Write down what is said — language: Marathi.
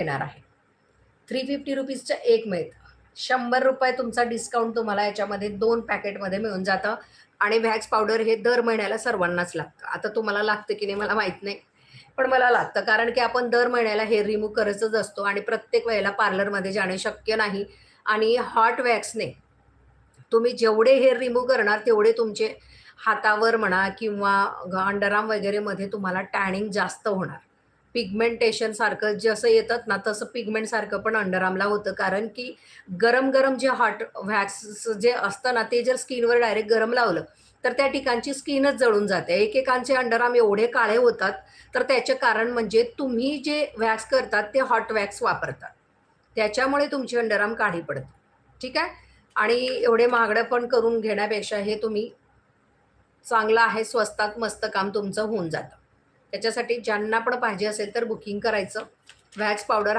येणार आहे. 350 रुपीजचं एक मिळतं. 100 रुपये तुमचा डिस्काउंट तुम्हाला याच्यामध्ये 2 पॅकेटमध्ये मिळून जातं आणि व्हॅक्स पावडर हे दर महिन्याला सर्वांनाच लागतं. आता तुम्हाला लागतं की नाही मला माहीत नाही, पण मला लागतं. कारण की आपण दर महिन्याला हेअर रिमूव्ह करतच असतो आणि प्रत्येक वेळेला पार्लरमध्ये जाणे शक्य नाही आणि हॉट वॅक्सने तुम्ही जेवढे हेअर रिमूव्ह करणार तेवढे तुमचे हातावर म्हणा किंवा अंडरआर्म वगैरेमध्ये तुम्हाला टॅनिंग जास्त होणार. पिगमेंटेशन सारखं जसं येतात ना, तसं पिगमेंट सारखं पण अंडरआर्मला होतं. कारण की गरम-गरम जे हॉट वॅक्स जे असतं ना, ते जर स्किनवर डायरेक्ट गरम लावलं, तर त्या ठिकाणची स्किनच जळून जाते. एकेकांचे अंडरआर्म एवढे काळे होतात, तर त्याचे कारण म्हणजे तुम्ही जे वॅक्स करतात ते हॉट वॅक्स वापरतात. त्याच्यामुळे तुमची अंडरआर्म काळी पडते. ठीक आहे? आणि एवढे महागडं पण करून घेण्यापेक्षा हे तुम्ही चांगलं आहे, स्वस्तात मस्त काम तुमचं होऊन जातं. त्याच्यासाठी ज्यांना पण पाहिजे असेल तर बुकिंग करायचं. Wax powder